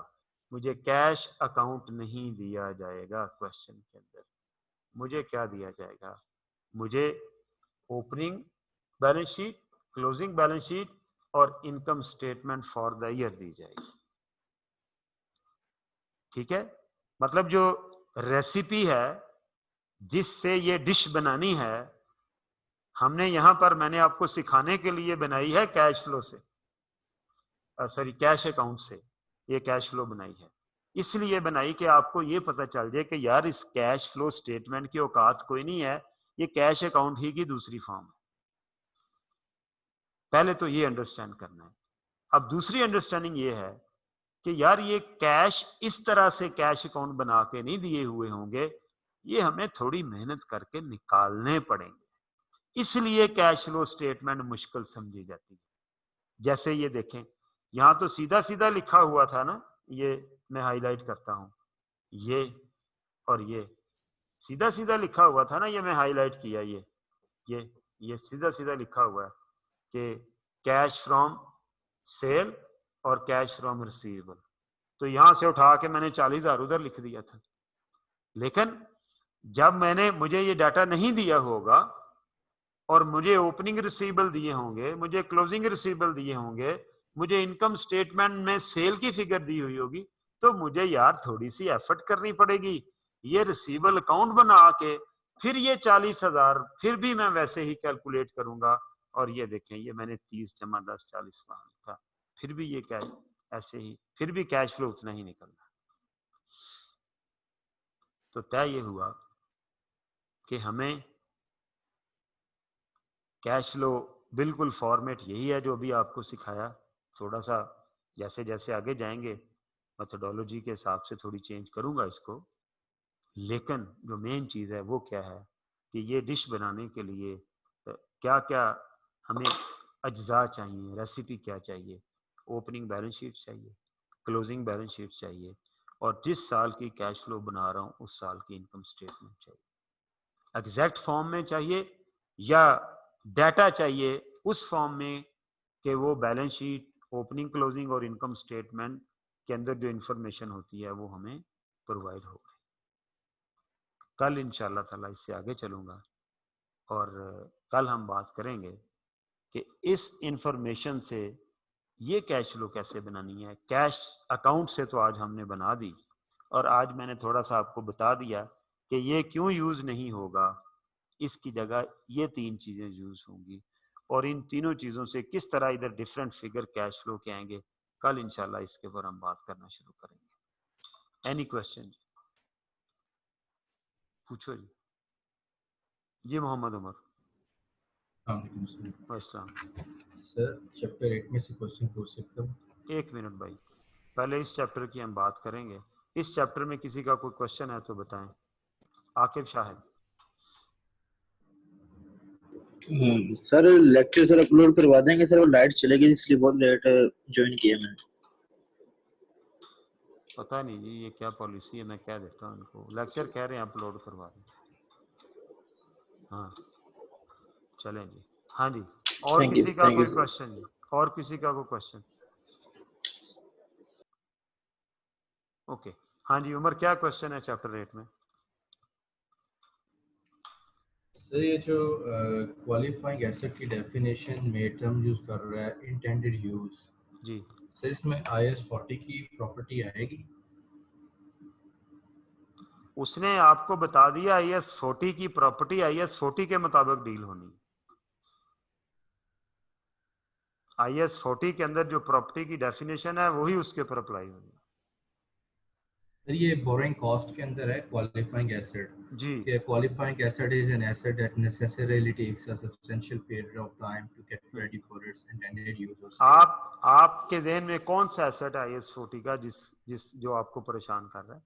मुझे कैश अकाउंट नहीं दिया जाएगा क्वेश्चन के अंदर। मुझे क्या दिया जाएगा, मुझे opening balance sheet, closing balance sheet और income statement for the year दी जाएगी, ठीक है। मतलब जो रेसिपी है जिससे ये डिश बनानी है, हमने यहां पर, मैंने आपको सिखाने के लिए बनाई है कैश फ्लो से, सॉरी कैश अकाउंट से ये कैश फ्लो बनाई है। इसलिए बनाई कि आपको ये पता चल जाए कि यार इस कैश फ्लो स्टेटमेंट की औकात कोई नहीं है, ये कैश अकाउंट ही की दूसरी फॉर्म है। पहले तो ये अंडरस्टैंड करना है। अब दूसरी अंडरस्टैंडिंग ये है कि यार ये कैश इस तरह से कैश अकाउंट बना के नहीं दिए हुए होंगे, ये हमें थोड़ी मेहनत करके निकालने पड़ेंगे, इसलिए कैश फ्लो स्टेटमेंट मुश्किल समझी जाती है। जैसे ये देखें, यहां तो सीधा सीधा लिखा हुआ था ना, ये मैं हाईलाइट करता हूं, ये और ये सीधा सीधा लिखा हुआ था ना, ये मैं हाईलाइट किया, ये सीधा सीधा लिखा हुआ है कि कैश फ्रॉम सेल और कैश फ्रॉम रिसीवेबल। तो यहां से उठा के मैंने 40,000 उधर लिख दिया था। लेकिन जब मुझे ये डाटा नहीं दिया होगा और मुझे ओपनिंग रिसीवेबल दिए होंगे, मुझे क्लोजिंग रिसीवेबल दिए होंगे, मुझे इनकम स्टेटमेंट में सेल की फिगर दी हुई होगी, तो मुझे यार थोड़ी सी एफर्ट करनी पड़ेगी। ये रिसीवेबल अकाउंट बना के फिर ये 40,000 फिर भी मैं वैसे ही कैलकुलेट करूंगा। और ये देखें, ये मैंने 30 जमा 10 40 वहां लिखा, फिर भी ये कैश ऐसे ही, फिर भी कैश फ्लो उतना ही निकलना। तो तय ये हुआ कि हमें कैश फ्लो बिल्कुल फॉर्मेट यही है जो अभी आपको सिखाया। थोड़ा सा जैसे जैसे आगे जाएंगे मेथोडोलॉजी के हिसाब से थोड़ी चेंज करूंगा इसको, लेकिन जो मेन चीज़ है वो क्या है कि ये डिश बनाने के लिए क्या क्या हमें अज्जा चाहिए, रेसिपी क्या चाहिए। ओपनिंग बैलेंस शीट चाहिए, क्लोजिंग बैलेंस शीट चाहिए, और जिस साल की कैश फ्लो बना रहा हूँ उस साल की इनकम स्टेटमेंट चाहिए। एग्जैक्ट फॉर्म में चाहिए या डाटा चाहिए उस फॉर्म में कि वो बैलेंस शीट, ओपनिंग क्लोजिंग और इनकम स्टेटमेंट के अंदर जो इंफॉर्मेशन होती है वो हमें प्रोवाइड हो। कल इंशाल्लाह ताला इससे आगे चलूंगा और कल हम बात करेंगे कि इस इंफॉर्मेशन से ये कैश फ्लो कैसे बनानी है। कैश अकाउंट से तो आज हमने बना दी, और आज मैंने थोड़ा सा आपको बता दिया कि ये क्यों यूज नहीं होगा, इसकी जगह ये 3 चीजें यूज होंगी, और इन तीनों चीजों से किस तरह इधर डिफरेंट फिगर कैश फ्लो के आएंगे, कल इंशाल्लाह इसके ऊपर हम बात करना शुरू करेंगे। Any question? पूछो जी। जी मोहम्मद उमर। सर चैप्टर 8 में से क्वेश्चन पूछ सकता हूँ? 1 मिनट भाई, पहले इस चैप्टर की हम बात करेंगे। इस चैप्टर में किसी का कोई क्वेश्चन है तो बताएं। Aqib Shahid. Sir lecture sir upload करवा देंगे सर, वो लाइट चलेगी इसलिए बहुत लेट ज्वाइन किया मैंने। पता नहीं जी ये क्या पॉलिसी है, मैं कह देता हूँ इनको। लेक्चर कह रहे हैं अपलोड करवा दें। हाँ चलें जी। हाँ जी, और किसी का कोई क्वेश्चन जी? और किसी का कोई क्वेश्चन? ओके हाँ जी उमर, क्या क्वेश्चन है चैप्टर 8 में? सर ये जो क्वालिफाइंग एसेट की डेफिनेशन में टर्म यूज कर रहा है इंटेंडेड यूज जी। सर, इसमें IAS 40 की प्रॉपर्टी आएगी? उसने आपको बता दिया IAS 40 की प्रॉपर्टी IAS 40 के मुताबिक डील होनी। IAS 40 के अंदर जो प्रॉपर्टी की डेफिनेशन है वही उसके ऊपर अप्लाई होगी। सर ये बोरोइंग कॉस्ट के अंदर है क्वालिफाइंग एसेट जी। कि qualifying asset is an asset that necessarily takes a substantial period of time to get ready for its intended use और सेल। आपके जहन में कौन सा एसेट है IAS 40 का जिस जो आपको परेशान कर रहा है?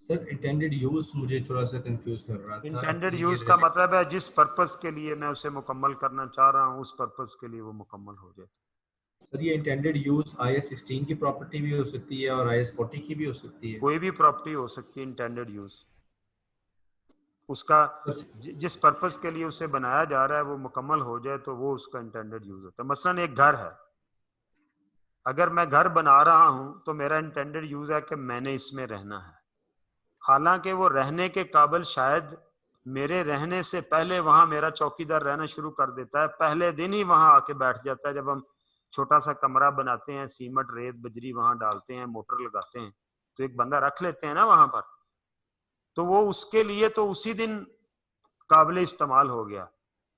सर इंटेंडेड यूज मुझे थोड़ा सा कंफ्यूज कर रहा था। इंटेंडेड यूज का मतलब है जिस पर्पस के लिए मैं उसे मुकम्मल करना चाह रहा हूँ उस पर्पस के लिए वो मुकम्मल हो जाए। सर ये इंटेंडेड यूज IAS 16 की प्रॉपर्टी भी हो सकती है और IAS 40 की भी हो सकती है? कोई भी प्रॉपर्टी हो सकती है इंटेंडेड यूज। उसका जिस पर्पस के लिए उसे बनाया जा रहा है वो मुकम्मल हो जाए तो वो उसका इंटेंडेड यूज होता है। मसलन एक घर है, अगर मैं घर बना रहा हूं तो मेरा इंटेंडेड यूज है कि मैंने इसमें रहना है, हालांकि वो रहने के काबिल शायद मेरे रहने से पहले वहां मेरा चौकीदार रहना शुरू कर देता है, पहले दिन ही वहां आके बैठ जाता है। जब हम छोटा सा कमरा बनाते हैं, सीमेंट रेत बजरी वहां डालते हैं, मोटर लगाते हैं, तो एक बंदा रख लेते हैं ना वहां पर, तो वो उसके लिए तो उसी दिन काबिल इस्तेमाल हो गया।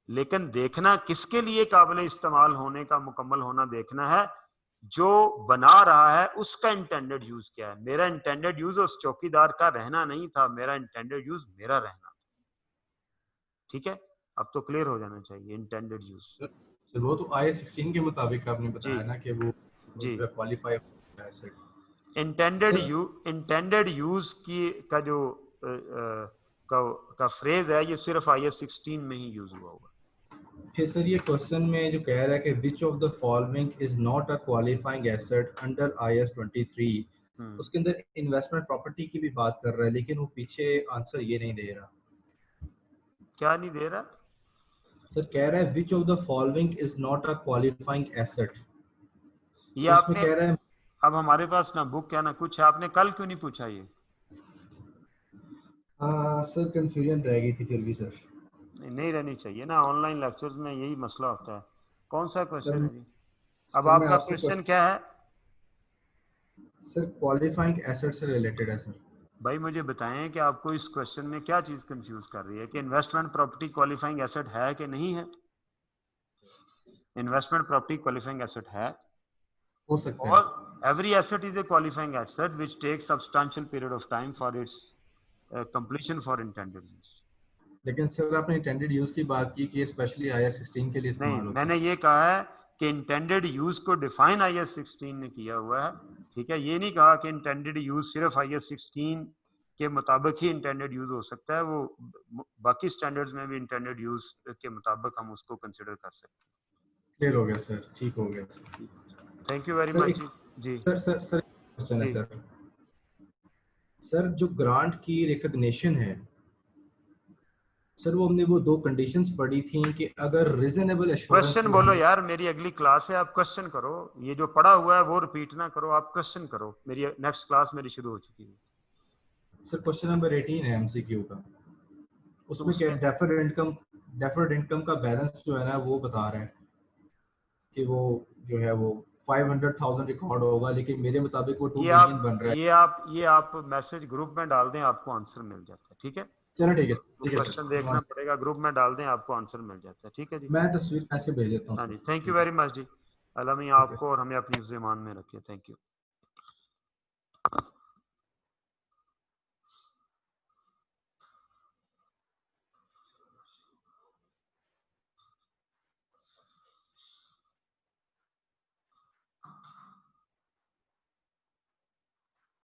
लेकिन देखना किसके लिए काबिल इस्तेमाल होने का मुकम्मल होना देखना है, जो बना रहा है उसका इंटेंडेड यूज क्या है। मेरा इंटेंडेड यूज उस चौकीदार का रहना नहीं था, मेरा इंटेंडेड यूज मेरा रहना। ठीक है, अब तो क्लियर हो जाना चाहिए इंटेंडेड यूज। सर वो तो IAS 16 के मुताबिक आपने बताया ना कि वो जी क्वालिफाई एसेट। इंटेंडेड यूज की का जो का फ्रेज है ये सिर्फ IAS 16 में ही यूज हुआ होगा। फिर सर ये क्वेश्चन में जो कह रहा है कि which of the following is not a qualifying asset under IAS 23, उसके अंदर इन्वेस्टमेंट प्रॉपर्टी की भी बात कर रहा है लेकिन वो पीछे आंसर ये नहीं दे रहा। क्या नहीं दे रहा? सर कह रहा है which of the following is not a qualifying asset. ये आपने कह रहा है, अब हमारे पास ना बुक क्या ना कुछ है, आपने कल क्यों नहीं पूछा ये? सर कंफ्यूजन रह गई थी फिर भी सर। नहीं रहनी चाहिए ना, ऑनलाइन लेक्चर्स में यही मसला होता है। कौन सा क्वेश्चन है जी? अब सर आपका क्वेश्चन क्या है? सर क्वालिफाइंग एसेट से रिलेटेड है सर। भाई मुझे बताएं कि आपको इस क्वेश्चन में क्या चीज कंफ्यूज कर रही है, कि इन्वेस्टमेंट प्रॉपर्टी क्वालिफाइंग एसेट है कि नहीं है? इन्वेस्टमेंट प्रॉपर्टी क्वालिफाइंग एसेट है, हो सकता है। और every asset is a qualifying asset which takes substantial period of time for its completion for intended use. लेकिन सर आपने इंटेंडेड यूज की बात की कि स्पेशली IAS 16 के लिए नहीं, इस्तेमाल होता है। मैंने ये कहा है कि इंटेंडेड यूज को डिफाइन IAS 16 ने किया हुआ है। ठीक है, ये नहीं कहा कि इंटेंडेड यूज सिर्फ IAS 16 के मुताबिक ही इंटेंडेड यूज हो सकता है, वो बाकी स्टैंडर्ड्स में भी इंटेंडेड यूज के मुताबिक हम उसको कंसिडर कर सकते हैं। क्लियर हो गया सर, ठीक हो गया sir. Thank you very much जी। सर क्वेश्चन है जी। सर जो ग्रांट की रिकॉग्निशन है सर, वो हमने वो दो कंडीशंस पढ़ी थी कि अगर रीजनेबल एश्योरेंस क्वेश्चन बोलो यार, मेरी अगली क्लास है, आप क्वेश्चन करो। ये जो पढ़ा हुआ है वो रिपीट ना करो, आप क्वेश्चन करो। मेरी नेक्स्ट क्लास मेरी शुरू हो चुकी है। सर क्वेश्चन नंबर 18 है MCQ का, उसमें क्या उसमें डेफर्ड इनकम का बैलेंस जो है ना वो बता रहा है कि वो जो है वो 500,000 रिकॉर्ड होगा, लेकिन मेरे मुताबिक वो 2 ये बिलियन बन रहा है। ये आप मैसेज ग्रुप में डाल दें, आपको आंसर मिल जाता है। ठीक है, चलो ठीक है क्वेश्चन सर, देखना पड़ेगा, ग्रुप में डाल दें, आपको आंसर मिल जाता है। ठीक है जी, मैं तस्वीर खींच के भेज देता हूँ हाँ सर। जी, थैंक यू वेरी मच जी। अल्लाह मियां ठीक है। आपको और हमें अपनी ज़बान में रखे। Thank you.